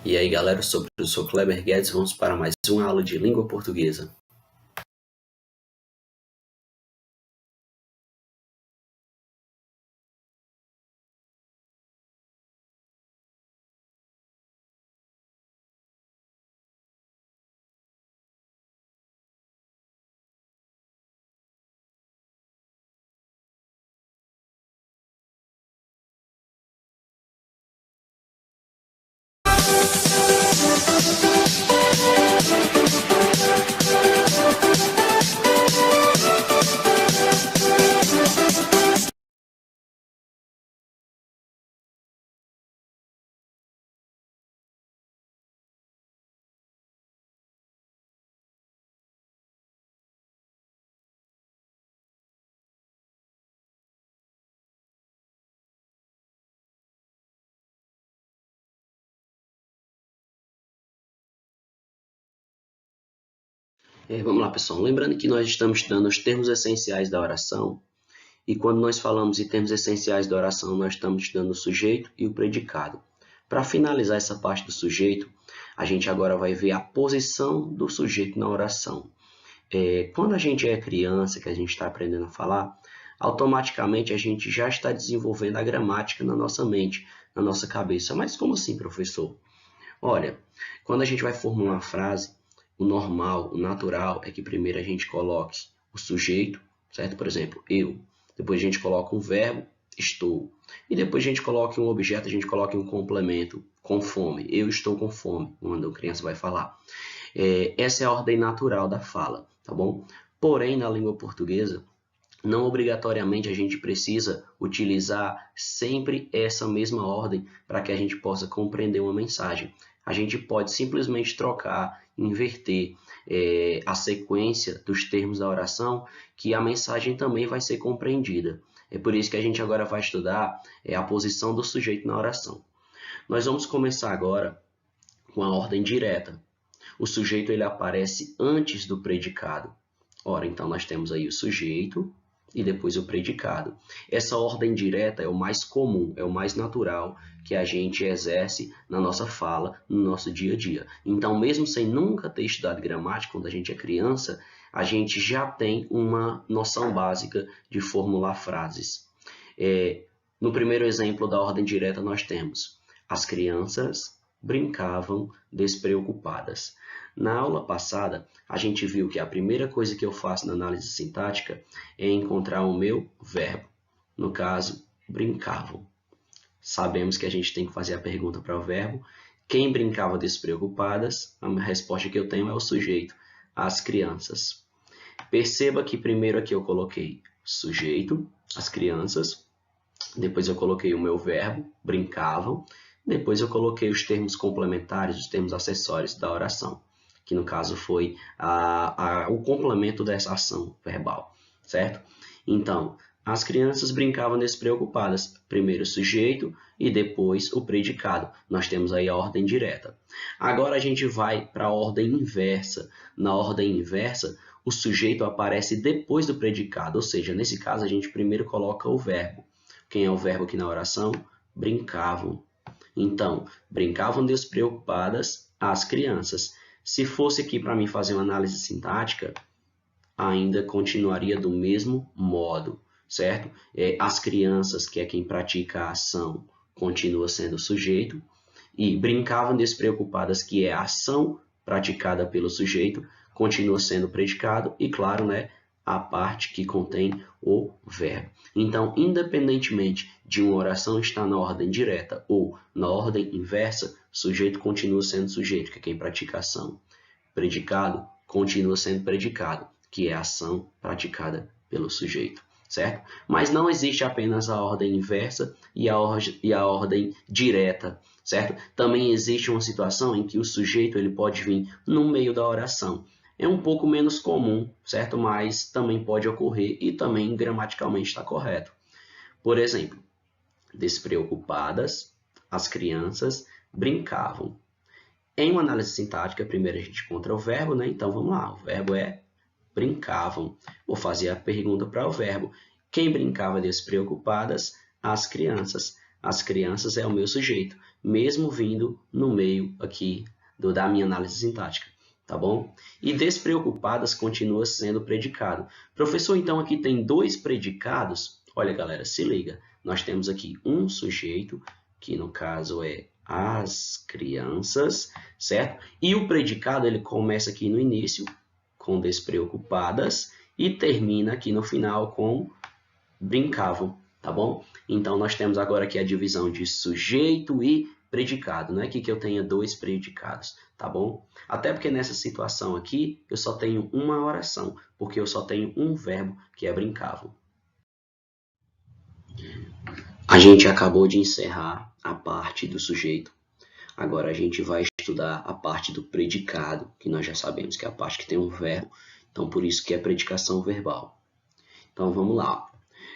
E aí galera, eu sou Kleber Guedes, vamos para mais uma aula de língua portuguesa. Vamos lá pessoal, lembrando que nós estamos estudando os termos essenciais da oração, e quando nós falamos em termos essenciais da oração, nós estamos estudando o sujeito e o predicado. Para finalizar essa parte do sujeito, a gente agora vai ver a posição do sujeito na oração. Quando a gente é criança, que a gente está aprendendo a falar, automaticamente a gente já está desenvolvendo a gramática na nossa mente, na nossa cabeça. Mas como assim, professor? Olha, quando a gente vai formular uma frase, o normal, o natural é que primeiro a gente coloque o sujeito, certo? Por exemplo, eu. Depois a gente coloca um verbo, estou. E depois a gente coloca um objeto, a gente coloca um complemento, com fome. Eu estou com fome, quando a criança vai falar. Essa é a ordem natural da fala, tá bom? Porém, na língua portuguesa, não obrigatoriamente a gente precisa utilizar sempre essa mesma ordem para que a gente possa compreender uma mensagem. A gente pode simplesmente trocar, inverter a sequência dos termos da oração, que a mensagem também vai ser compreendida. É por isso que a gente agora vai estudar a posição do sujeito na oração. Nós vamos começar agora com a ordem direta. O sujeito ele aparece antes do predicado. Ora, então nós temos aí o sujeito e depois o predicado. Essa ordem direta é o mais comum, é o mais natural que a gente exerce na nossa fala, no nosso dia a dia. Então, mesmo sem nunca ter estudado gramática, quando a gente é criança, a gente já tem uma noção básica de formular frases. No primeiro exemplo da ordem direta, nós temos: as crianças brincavam despreocupadas. Na aula passada, a gente viu que a primeira coisa que eu faço na análise sintática é encontrar o meu verbo. No caso, brincavam. Sabemos que a gente tem que fazer a pergunta para o verbo. Quem brincava despreocupadas? A resposta que eu tenho é o sujeito, as crianças. Perceba que primeiro aqui eu coloquei sujeito, as crianças. Depois eu coloquei o meu verbo, brincavam. Depois eu coloquei os termos complementares, os termos acessórios da oração, que no caso foi o complemento dessa ação verbal, certo? Então, as crianças brincavam despreocupadas. Primeiro o sujeito e depois o predicado. Nós temos aí a ordem direta. Agora a gente vai para a ordem inversa. Na ordem inversa, o sujeito aparece depois do predicado, ou seja, nesse caso a gente primeiro coloca o verbo. Quem é o verbo aqui na oração? Brincavam. Então, brincavam despreocupadas as crianças. Se fosse aqui para mim fazer uma análise sintática, ainda continuaria do mesmo modo, certo? As crianças, que é quem pratica a ação, continua sendo o sujeito, e brincavam despreocupadas, que é a ação praticada pelo sujeito, continua sendo o predicado, e claro, né, a parte que contém o verbo. Então, independentemente de uma oração estar na ordem direta ou na ordem inversa, sujeito continua sendo sujeito, que é quem pratica a ação. Predicado continua sendo predicado, que é a ação praticada pelo sujeito, certo? Mas não existe apenas a ordem inversa e a ordem direta, certo? Também existe uma situação em que o sujeito ele pode vir no meio da oração. É um pouco menos comum, certo? Mas também pode ocorrer e também gramaticalmente está correto. Por exemplo, despreocupadas, as crianças brincavam. Em uma análise sintática, primeiro a gente encontra o verbo, né? Então vamos lá, o verbo é brincavam. Vou fazer a pergunta para o verbo. Quem brincava despreocupadas? As crianças. As crianças é o meu sujeito, mesmo vindo no meio aqui da minha análise sintática, tá bom? E despreocupadas continua sendo predicado. Professor, então aqui tem dois predicados. Olha, galera, se liga. Nós temos aqui um sujeito, que no caso é as crianças, certo? E o predicado, ele começa aqui no início, com despreocupadas, e termina aqui no final com brincavam, tá bom? Então, nós temos agora aqui a divisão de sujeito e predicado. Não é que eu tenha dois predicados, tá bom? Até porque nessa situação aqui, eu só tenho uma oração, porque eu só tenho um verbo, que é brincavam. A gente acabou de encerrar a parte do sujeito. Agora a gente vai estudar a parte do predicado, que nós já sabemos que é a parte que tem um verbo. Então, por isso que é predicação verbal. Então, vamos lá.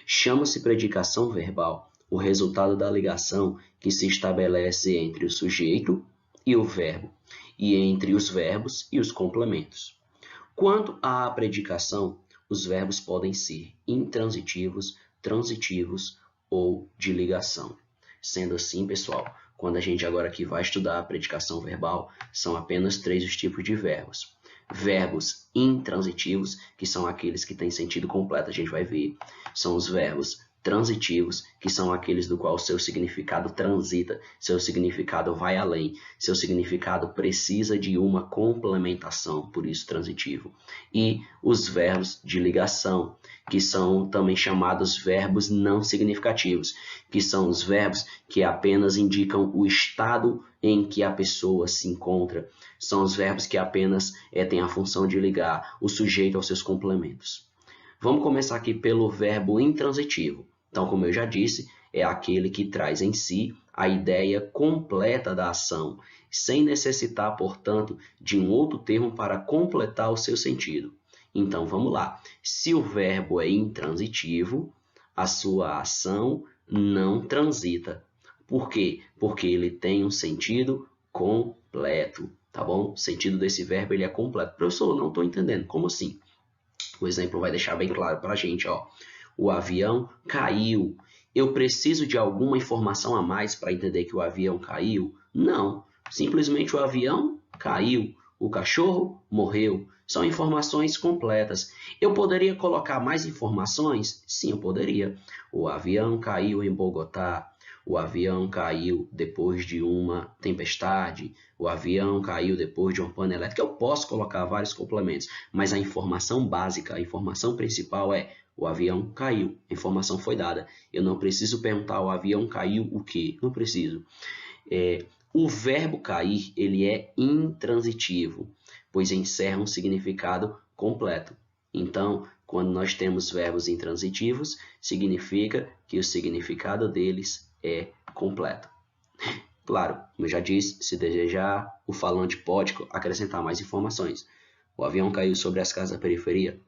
Chama-se predicação verbal o resultado da ligação que se estabelece entre o sujeito e o verbo, e entre os verbos e os complementos. Quanto à predicação, os verbos podem ser intransitivos, transitivos ou de ligação. Sendo assim, pessoal, quando a gente agora aqui vai estudar a predicação verbal, são apenas três os tipos de verbos. Verbos intransitivos, que são aqueles que têm sentido completo, a gente vai ver. São os verbos transitivos, que são aqueles do qual seu significado transita, seu significado vai além, seu significado precisa de uma complementação, por isso transitivo. E os verbos de ligação, que são também chamados verbos não significativos, que são os verbos que apenas indicam o estado em que a pessoa se encontra. São os verbos que apenas têm a função de ligar o sujeito aos seus complementos. Vamos começar aqui pelo verbo intransitivo. Então, como eu já disse, é aquele que traz em si a ideia completa da ação, sem necessitar, portanto, de um outro termo para completar o seu sentido. Então, vamos lá. Se o verbo é intransitivo, a sua ação não transita. Por quê? Porque ele tem um sentido completo, tá bom? O sentido desse verbo ele é completo. Professor, não estou entendendo. Como assim? O exemplo vai deixar bem claro para a gente, ó. O avião caiu. Eu preciso de alguma informação a mais para entender que o avião caiu? Não. Simplesmente o avião caiu. O cachorro morreu. São informações completas. Eu poderia colocar mais informações? Sim, eu poderia. O avião caiu em Bogotá. O avião caiu depois de uma tempestade. O avião caiu depois de uma pane elétrica. Eu posso colocar vários complementos, mas a informação básica, a informação principal é o avião caiu. A informação foi dada. Eu não preciso perguntar o avião caiu o quê? Não preciso. O verbo cair ele é intransitivo, pois encerra um significado completo. Então, quando nós temos verbos intransitivos, significa que o significado deles é completo. Claro, como eu já disse, se desejar, o falante pode acrescentar mais informações. O avião caiu sobre as casas da periferia.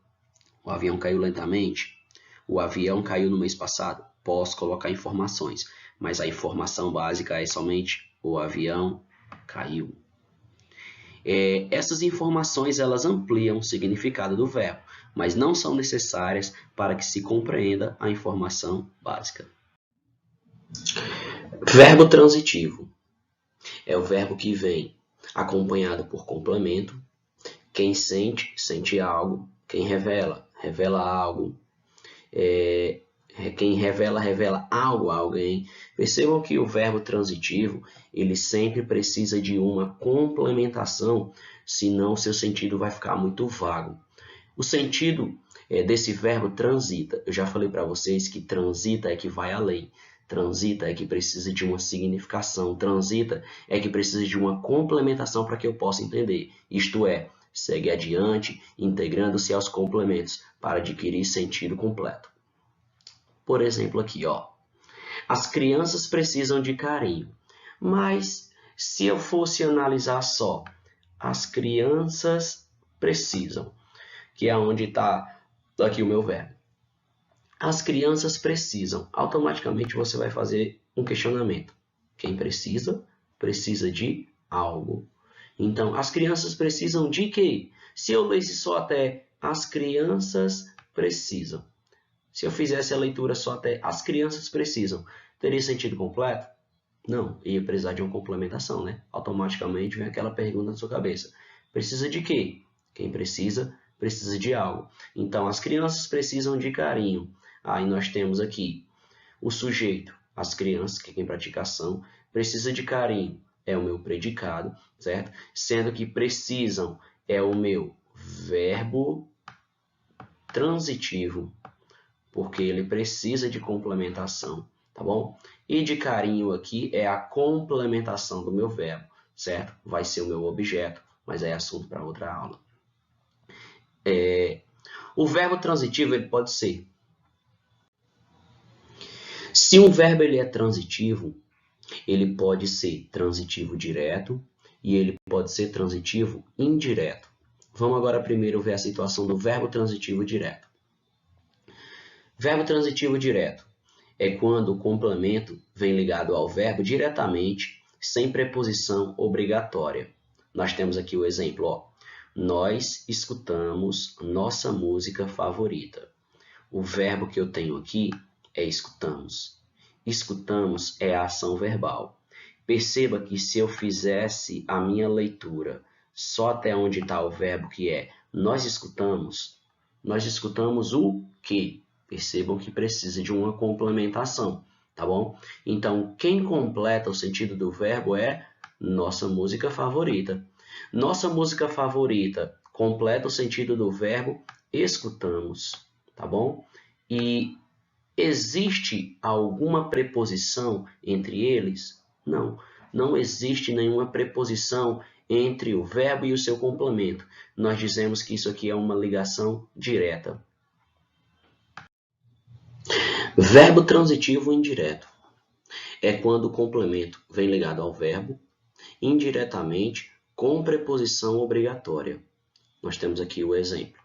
O avião caiu lentamente. O avião caiu no mês passado. Posso colocar informações, mas a informação básica é somente o avião caiu. Essas informações elas ampliam o significado do verbo, mas não são necessárias para que se compreenda a informação básica. Verbo transitivo é o verbo que vem acompanhado por complemento. Quem sente, sente algo. Quem revela, revela algo. Quem revela, revela algo a alguém. Percebam que o verbo transitivo ele sempre precisa de uma complementação, senão seu sentido vai ficar muito vago. O sentido desse verbo transita, eu já falei para vocês que transita é que vai além. Transita é que precisa de uma significação. Transita é que precisa de uma complementação para que eu possa entender. Isto é, segue adiante, integrando-se aos complementos para adquirir sentido completo. Por exemplo, aqui, ó. As crianças precisam de carinho. Mas se eu fosse analisar só, as crianças precisam, que é onde está aqui o meu verbo. As crianças precisam. Automaticamente você vai fazer um questionamento. Quem precisa, precisa de algo. Então, as crianças precisam de quê? Se eu lesse só até as crianças precisam. Se eu fizesse a leitura só até as crianças precisam, Teria sentido completo? Não, ia precisar de uma complementação, né? Automaticamente vem aquela pergunta na sua cabeça. Precisa de quê? Quem precisa, precisa de algo. Então, as crianças precisam de carinho. Aí nós temos aqui o sujeito, as crianças, que é quem pratica a ação, precisa de carinho, é o meu predicado, certo? Sendo que precisam é o meu verbo transitivo, porque ele precisa de complementação, tá bom? E de carinho aqui é a complementação do meu verbo, certo? Vai ser o meu objeto, mas é assunto para outra aula. O verbo transitivo ele pode ser. Se um verbo ele é transitivo, ele pode ser transitivo direto e ele pode ser transitivo indireto. Vamos agora primeiro ver a situação do verbo transitivo direto. Verbo transitivo direto é quando o complemento vem ligado ao verbo diretamente, sem preposição obrigatória. Nós temos aqui o exemplo, ó. Nós escutamos nossa música favorita. O verbo que eu tenho aqui é escutamos. Escutamos é a ação verbal. Perceba que se eu fizesse a minha leitura só até onde está o verbo que é nós escutamos o quê? Percebam que precisa de uma complementação, tá bom? Então, quem completa o sentido do verbo é nossa música favorita. Nossa música favorita completa o sentido do verbo escutamos, tá bom? E existe alguma preposição entre eles? Não, não existe nenhuma preposição entre o verbo e o seu complemento. Nós dizemos que isso aqui é uma ligação direta. Verbo transitivo indireto é quando o complemento vem ligado ao verbo indiretamente com preposição obrigatória. Nós temos aqui o exemplo.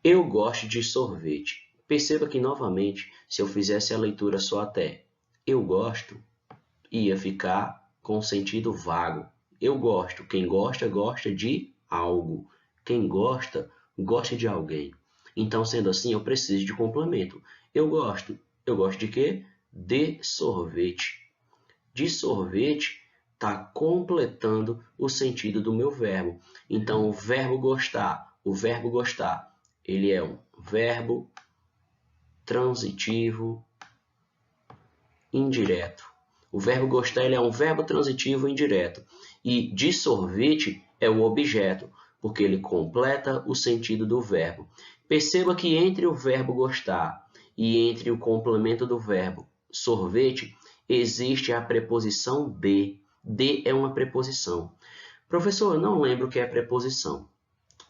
Eu gosto de sorvete. Perceba que, novamente, se eu fizesse a leitura só até eu gosto, ia ficar com sentido vago. Eu gosto. Quem gosta, gosta de algo. Quem gosta, gosta de alguém. Então, sendo assim, eu preciso de complemento. Eu gosto. Eu gosto de quê? De sorvete. De sorvete está completando o sentido do meu verbo. Então, o verbo gostar, ele é um verbo transitivo indireto. O verbo gostar ele é um verbo transitivo indireto. E de sorvete é o objeto, porque ele completa o sentido do verbo. Perceba que entre o verbo gostar e entre o complemento do verbo sorvete, existe a preposição de. De é uma preposição. Professor, eu não lembro o que é preposição.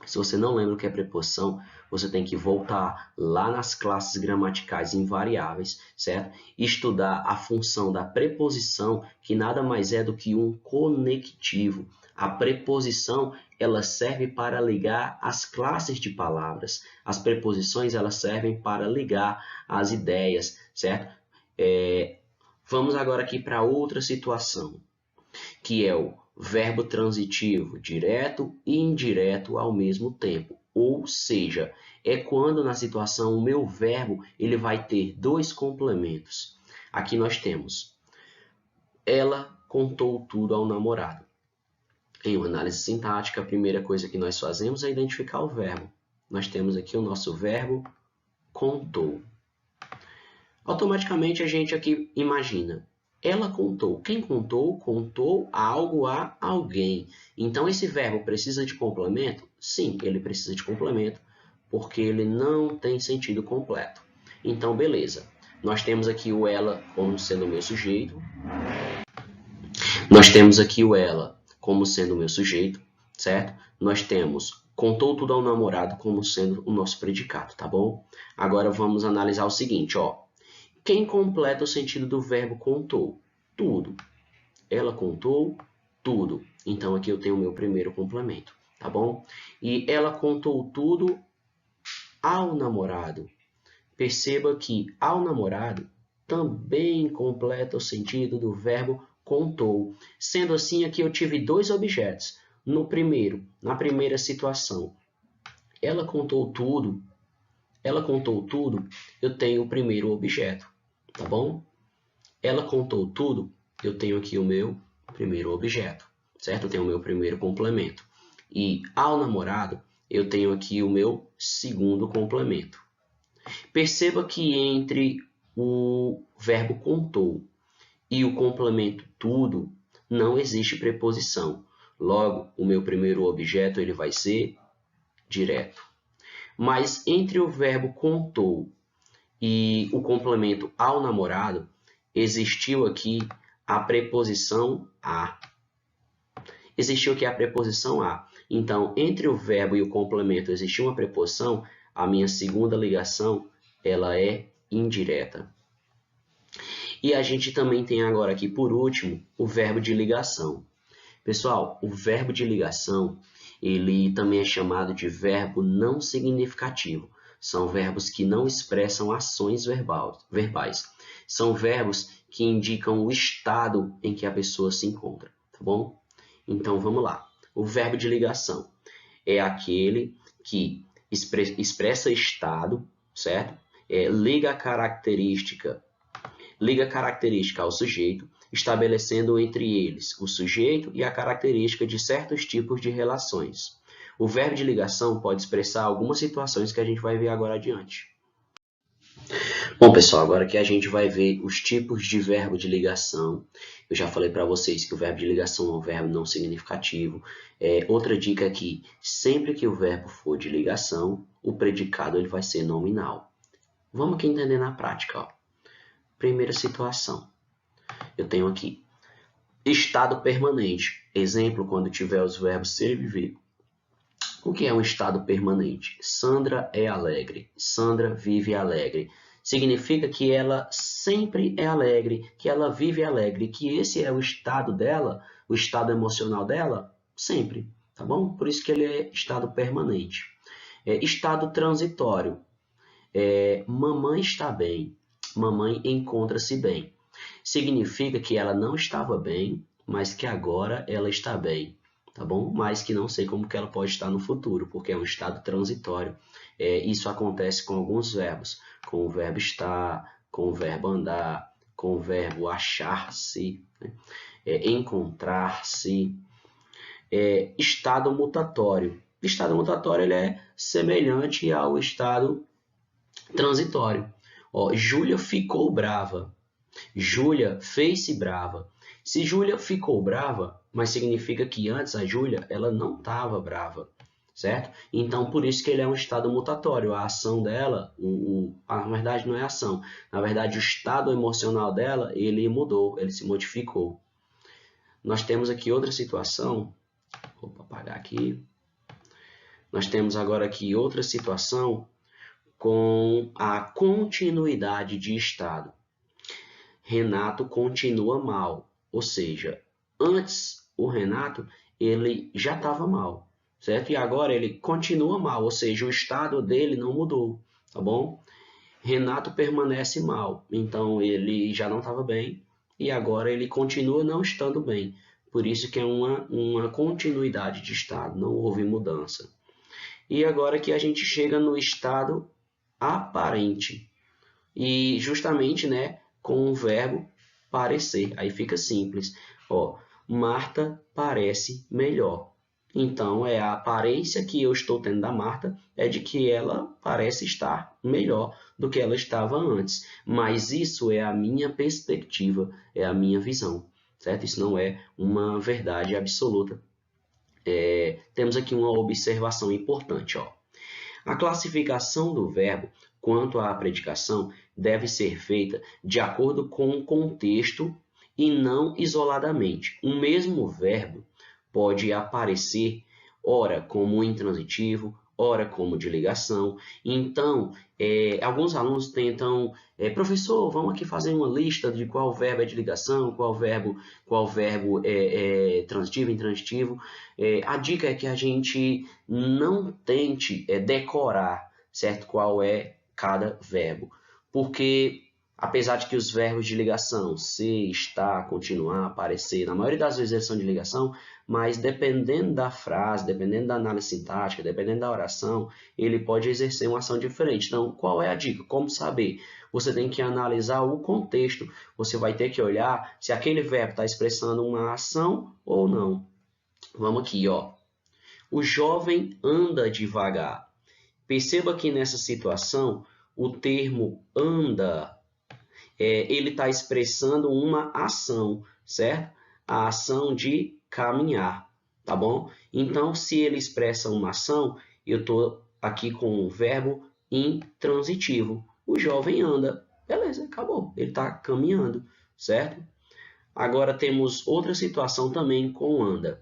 Se você não lembra o que é preposição, você tem que voltar lá nas classes gramaticais invariáveis, certo? E estudar a função da preposição, que nada mais é do que um conectivo. A preposição, ela serve para ligar as classes de palavras. As preposições, elas servem para ligar as ideias, certo? Vamos agora aqui para outra situação, que é o verbo transitivo direto e indireto ao mesmo tempo. Ou seja, é quando na situação o meu verbo ele vai ter dois complementos. Aqui nós temos, ela contou tudo ao namorado. Em uma análise sintática, a primeira coisa que nós fazemos é identificar o verbo. Nós temos aqui o nosso verbo contou. Automaticamente a gente aqui imagina, ela contou. Quem contou? Contou algo a alguém. Então, esse verbo precisa de complemento? Sim, ele precisa de complemento, porque ele não tem sentido completo. Então, beleza. Nós temos aqui o ela como sendo o meu sujeito. Nós temos aqui o ela como sendo o meu sujeito, certo? Nós temos contou tudo ao namorado como sendo o nosso predicado, tá bom? Agora, vamos analisar o seguinte, ó. Quem completa o sentido do verbo contou? Tudo. Ela contou tudo. Então, aqui eu tenho o meu primeiro complemento, tá bom? E ela contou tudo ao namorado. Perceba que ao namorado também completa o sentido do verbo contou. Sendo assim, aqui eu tive dois objetos. Na primeira situação, ela contou tudo, eu tenho o primeiro objeto. tá bom? Ela contou tudo, eu tenho aqui o meu primeiro objeto, certo? Eu tenho o meu primeiro complemento. E ao namorado, eu tenho aqui o meu segundo complemento. Perceba que entre o verbo contou e o complemento tudo, não existe preposição. Logo, o meu primeiro objeto ele vai ser direto. Mas entre o verbo contou e o complemento ao namorado, existiu aqui a preposição a. Existiu aqui a preposição a. Então, entre o verbo e o complemento existiu uma preposição, a minha segunda ligação ela é indireta. E a gente também tem agora aqui, por último, o verbo de ligação. Pessoal, o verbo de ligação, ele também é chamado de verbo não significativo. São verbos que não expressam ações verbais. São verbos que indicam o estado em que a pessoa se encontra, tá bom? Então, vamos lá. O verbo de ligação é aquele que expressa estado, certo? Liga característica ao sujeito, estabelecendo entre eles o sujeito e a característica de certos tipos de relações. O verbo de ligação pode expressar algumas situações que a gente vai ver agora adiante. Bom, pessoal, agora que a gente vai ver os tipos de verbo de ligação, eu já falei para vocês que o verbo de ligação é um verbo não significativo. Outra dica é que sempre que o verbo for de ligação, o predicado ele vai ser nominal. Vamos aqui entender na prática, ó. Primeira situação, eu tenho aqui estado permanente. Exemplo, quando tiver os verbos ser e viver. O que é um estado permanente? Sandra é alegre. Sandra vive alegre. Significa que ela sempre é alegre, que ela vive alegre, que esse é o estado dela, o estado emocional dela, sempre, tá bom? Por isso que ele é estado permanente. Estado transitório. Mamãe está bem. Mamãe encontra-se bem. Significa que ela não estava bem, mas que agora ela está bem, tá bom? Mas que não sei como que ela pode estar no futuro, porque é um estado transitório. Isso acontece com alguns verbos, com o verbo estar, com o verbo andar, com o verbo achar-se, né? Encontrar-se. Estado mutatório. Estado mutatório ele é semelhante ao estado transitório. Júlia ficou brava. Júlia fez-se brava. Se Júlia ficou brava, mas significa que antes a Júlia ela não estava brava, certo? Então, por isso que ele é um estado mutatório. A ação dela, na verdade não é ação. Na verdade, o estado emocional dela, ele mudou, ele se modificou. Nós temos aqui outra situação. Vou apagar aqui. Nós temos agora aqui outra situação com a continuidade de estado. Renato continua mal, ou seja, antes o Renato ele já estava mal, certo? E agora ele continua mal, ou seja, o estado dele não mudou, tá bom? Renato permanece mal, então ele já não estava bem e agora ele continua não estando bem. Por isso que é uma continuidade de estado, não houve mudança. E agora que a gente chega no estado aparente. E justamente, né, com o verbo parecer. Aí fica simples. Marta parece melhor. Então, a aparência que eu estou tendo da Marta é de que ela parece estar melhor do que ela estava antes. Mas isso é a minha perspectiva, é a minha visão, certo? Isso não é uma verdade absoluta. Temos aqui uma observação importante, ó. A classificação do verbo quanto à predicação deve ser feita de acordo com o contexto e não isoladamente. O mesmo verbo pode aparecer ora como intransitivo, ora como de ligação. Então, alguns alunos tentam, professor, vamos aqui fazer uma lista de qual verbo é de ligação, qual verbo é transitivo, intransitivo. A dica é que a gente não tente decorar, certo, qual é cada verbo, porque Apesar de que os verbos de ligação, ser, estar, continuar, aparecer, na maioria das vezes eles são de ligação, mas dependendo da frase, dependendo da análise sintática, dependendo da oração, ele pode exercer uma ação diferente. Então, qual é a dica? Como saber? Você tem que analisar o contexto. Você vai ter que olhar se aquele verbo está expressando uma ação ou não. Vamos aqui, ó. O jovem anda devagar. Perceba que nessa situação, o termo anda ele está expressando uma ação, certo? A ação de caminhar, tá bom? Então, se ele expressa uma ação, eu estou aqui com o verbo intransitivo. O jovem anda. Beleza, acabou. Ele está caminhando, certo? Agora temos outra situação também com anda.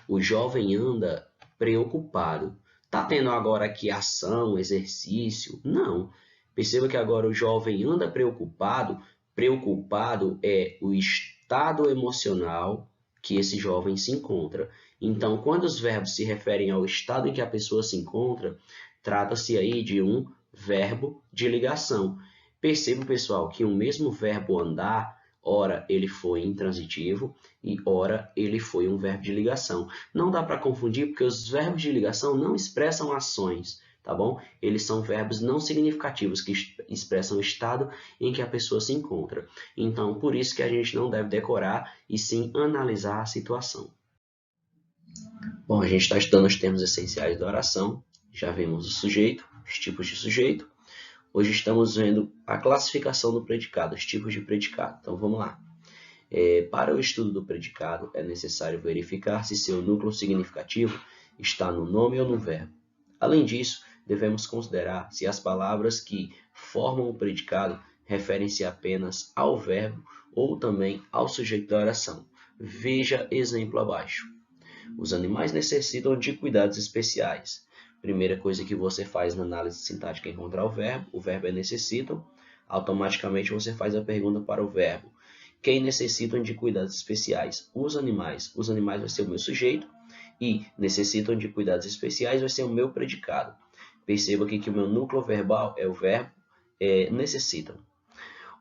O jovem anda preocupado. Está tendo agora aqui ação, exercício? Não. Perceba que agora o jovem anda preocupado. Preocupado é o estado emocional que esse jovem se encontra. Então, quando os verbos se referem ao estado em que a pessoa se encontra, trata-se aí de um verbo de ligação. Perceba, pessoal, que o mesmo verbo andar, ora ele foi intransitivo e ora ele foi um verbo de ligação. Não dá para confundir porque os verbos de ligação não expressam ações, tá bom? Eles são verbos não significativos que expressam o estado em que a pessoa se encontra. Então, por isso que a gente não deve decorar e sim analisar a situação. Bom, a gente está estudando os termos essenciais da oração. Já vimos o sujeito, os tipos de sujeito. Hoje estamos vendo a classificação do predicado, os tipos de predicado. Então, vamos lá. Para o estudo do predicado, é necessário verificar se seu núcleo significativo está no nome ou no verbo. Além disso, devemos considerar se as palavras que formam o predicado referem-se apenas ao verbo ou também ao sujeito da oração. Veja exemplo abaixo. Os animais necessitam de cuidados especiais. Primeira coisa que você faz na análise sintática é encontrar o verbo é necessitam. Automaticamente você faz a pergunta para o verbo. Quem necessitam de cuidados especiais? Os animais. Os animais vai ser o meu sujeito e necessitam de cuidados especiais vai ser o meu predicado. Perceba aqui que o meu núcleo verbal é o verbo necessitam.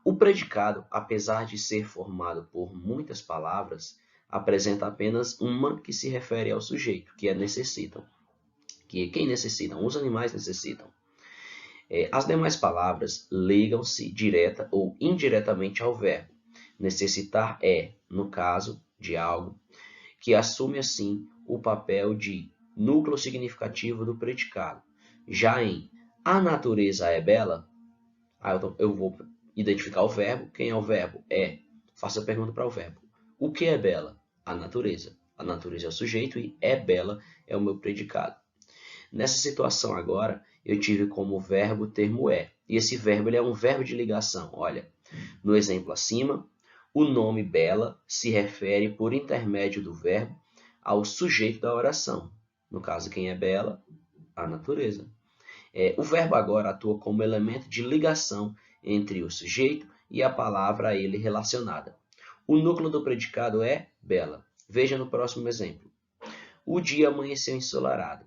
O predicado, apesar de ser formado por muitas palavras, apresenta apenas uma que se refere ao sujeito, que é necessitam. Que quem necessitam? Os animais necessitam. As demais palavras ligam-se direta ou indiretamente ao verbo. Necessitar é, no caso de algo, que assume assim o papel de núcleo significativo do predicado. Já em a natureza é bela, eu vou identificar o verbo. Quem é o verbo? Faça a pergunta para o verbo. O que é bela? A natureza. A natureza é o sujeito e é bela é o meu predicado. Nessa situação agora, eu tive como verbo o termo é. E esse verbo ele é um verbo de ligação. Olha, no exemplo acima, o nome bela se refere por intermédio do verbo ao sujeito da oração. No caso, quem é bela? A natureza. O verbo agora atua como elemento de ligação entre o sujeito e a palavra a ele relacionada. O núcleo do predicado é bela. Veja no próximo exemplo. O dia amanheceu ensolarado.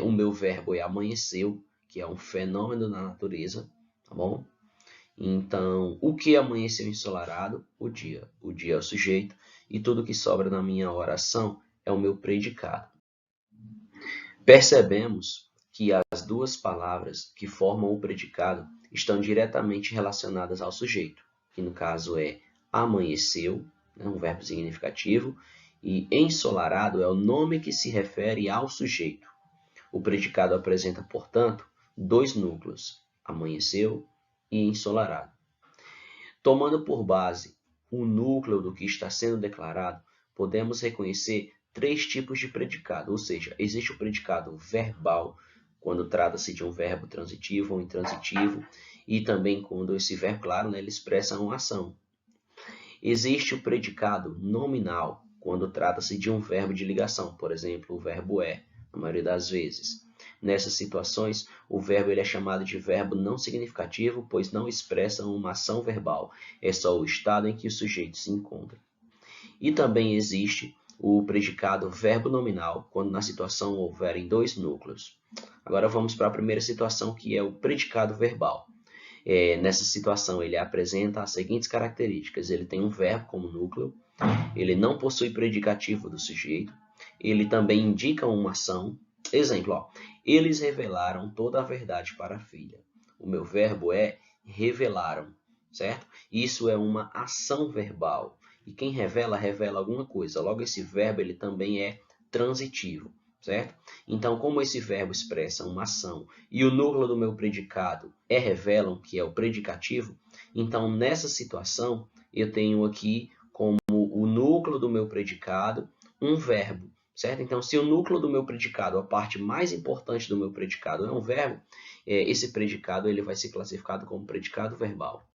O meu verbo é amanheceu, que é um fenômeno na natureza, tá bom? Então, o que amanheceu ensolarado? O dia. O dia é o sujeito e tudo que sobra na minha oração é o meu predicado. Percebemos que as duas palavras que formam o predicado estão diretamente relacionadas ao sujeito, que no caso é amanheceu, um verbo significativo, e ensolarado é o nome que se refere ao sujeito. O predicado apresenta, portanto, dois núcleos, amanheceu e ensolarado. Tomando por base o núcleo do que está sendo declarado, podemos reconhecer três tipos de predicado, ou seja, existe o predicado verbal, quando trata-se de um verbo transitivo ou intransitivo, e também quando esse verbo, claro, ele expressa uma ação. Existe o predicado nominal, quando trata-se de um verbo de ligação, por exemplo, o verbo é, na maioria das vezes. Nessas situações, o verbo ele é chamado de verbo não significativo, pois não expressa uma ação verbal, é só o estado em que o sujeito se encontra. E também existe o predicado verbo nominal, quando na situação houverem dois núcleos. Agora vamos para a primeira situação, que é o predicado verbal. Nessa situação, ele apresenta as seguintes características. Ele tem um verbo como núcleo, ele não possui predicativo do sujeito, ele também indica uma ação. Exemplo, ó, eles revelaram toda a verdade para a filha. O meu verbo é revelaram, certo? Isso é uma ação verbal. E quem revela, revela alguma coisa. Logo, esse verbo ele também é transitivo, certo? Então, como esse verbo expressa uma ação e o núcleo do meu predicado é revelam, que é o predicativo, então nessa situação eu tenho aqui como o núcleo do meu predicado um verbo, certo? Então, se o núcleo do meu predicado, a parte mais importante do meu predicado é um verbo, esse predicado ele vai ser classificado como predicado verbal.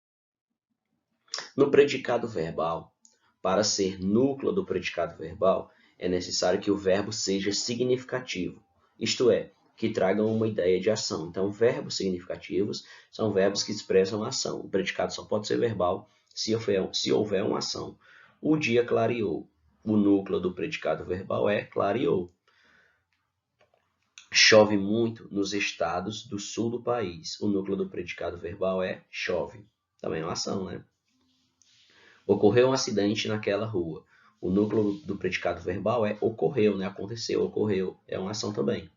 No predicado verbal, para ser núcleo do predicado verbal, é necessário que o verbo seja significativo, isto é, que tragam uma ideia de ação. Então, verbos significativos são verbos que expressam ação. O predicado só pode ser verbal se houver uma ação. O dia clareou. O núcleo do predicado verbal é clareou. Chove muito nos estados do sul do país. O núcleo do predicado verbal é chove. Também é uma ação, né? Ocorreu um acidente naquela rua. O núcleo do predicado verbal é ocorreu, né? Aconteceu, ocorreu. É uma ação também.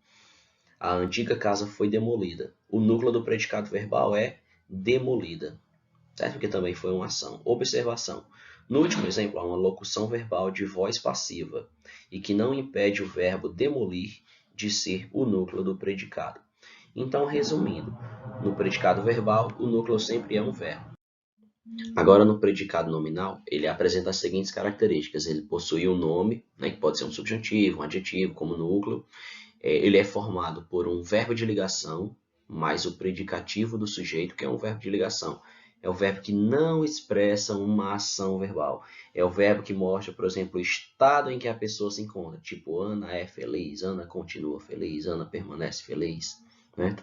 A antiga casa foi demolida. O núcleo do predicado verbal é demolida, certo? Porque também foi uma ação. Observação. No último exemplo, há uma locução verbal de voz passiva e que não impede o verbo demolir de ser o núcleo do predicado. Então, resumindo, no predicado verbal, o núcleo sempre é um verbo. Agora, no predicado nominal, ele apresenta as seguintes características. Ele possui um nome, né, que pode ser um subjuntivo, um adjetivo, como núcleo. Ele é formado por um verbo de ligação, mais o predicativo do sujeito, que é um verbo de ligação. É o verbo que não expressa uma ação verbal. É o verbo que mostra, por exemplo, o estado em que a pessoa se encontra. Tipo, Ana é feliz, Ana continua feliz, Ana permanece feliz. Né?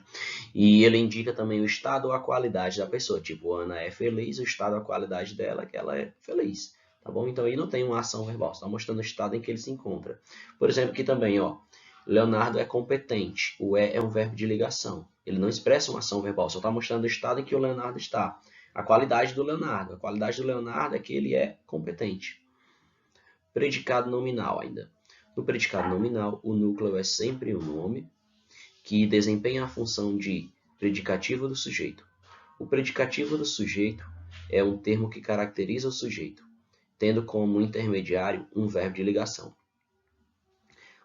E ele indica também o estado ou a qualidade da pessoa. Tipo, Ana é feliz, o estado ou a qualidade dela é que ela é feliz. Tá bom? Então, aí não tem uma ação verbal. Está mostrando o estado em que ele se encontra. Por exemplo, aqui também, ó. Leonardo é competente. O é um verbo de ligação. Ele não expressa uma ação verbal, só está mostrando o estado em que o Leonardo está. A qualidade do Leonardo. A qualidade do Leonardo é que ele é competente. Predicado nominal ainda. No predicado nominal, o núcleo é sempre um nome que desempenha a função de predicativo do sujeito. O predicativo do sujeito é um termo que caracteriza o sujeito, tendo como intermediário um verbo de ligação.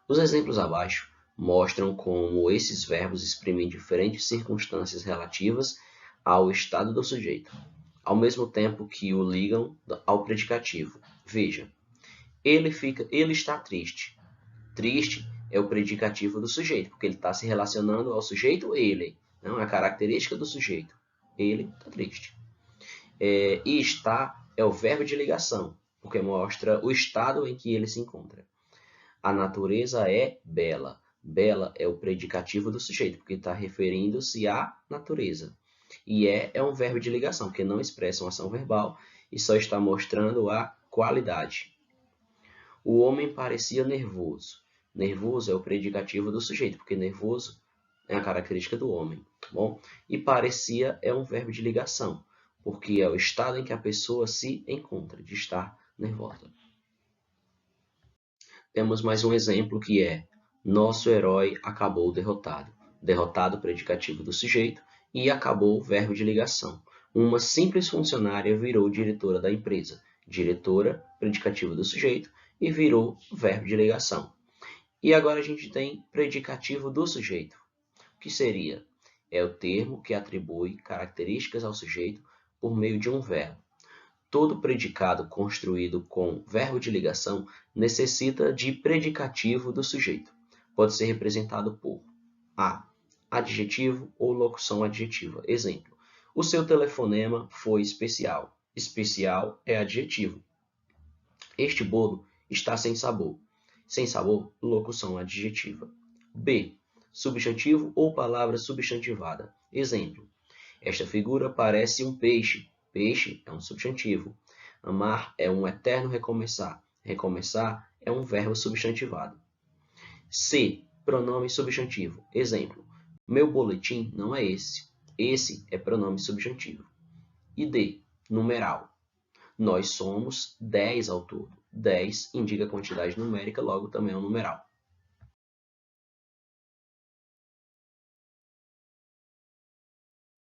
Os exemplos abaixo mostram como esses verbos exprimem diferentes circunstâncias relativas ao estado do sujeito, ao mesmo tempo que o ligam ao predicativo. Veja, ele está triste. Triste é o predicativo do sujeito, porque ele está se relacionando ao sujeito ele, não é a característica do sujeito. Ele está triste. E está é o verbo de ligação, porque mostra o estado em que ele se encontra. A natureza é bela. Bela é o predicativo do sujeito, porque está referindo-se à natureza. E é um verbo de ligação, porque não expressa uma ação verbal e só está mostrando a qualidade. O homem parecia nervoso. Nervoso é o predicativo do sujeito, porque nervoso é a característica do homem. Tá bom? E parecia é um verbo de ligação, porque é o estado em que a pessoa se encontra, de estar nervosa. Temos mais um exemplo que é nosso herói acabou derrotado. Derrotado, predicativo do sujeito, e acabou, verbo de ligação. Uma simples funcionária virou diretora da empresa. Diretora, predicativo do sujeito, e virou verbo de ligação. E agora a gente tem predicativo do sujeito. O que seria? É o termo que atribui características ao sujeito por meio de um verbo. Todo predicado construído com verbo de ligação necessita de predicativo do sujeito. Pode ser representado por A, adjetivo ou locução adjetiva. Exemplo, o seu telefonema foi especial. Especial é adjetivo. Este bolo está sem sabor. Sem sabor, locução adjetiva. B, substantivo ou palavra substantivada. Exemplo, esta figura parece um peixe. Peixe é um substantivo. Amar é um eterno recomeçar. Recomeçar é um verbo substantivado. C, pronome substantivo. Exemplo, meu boletim não é esse. Esse é pronome subjuntivo. E D, numeral. Nós somos 10 ao todo. 10 indica quantidade numérica, logo também é um numeral.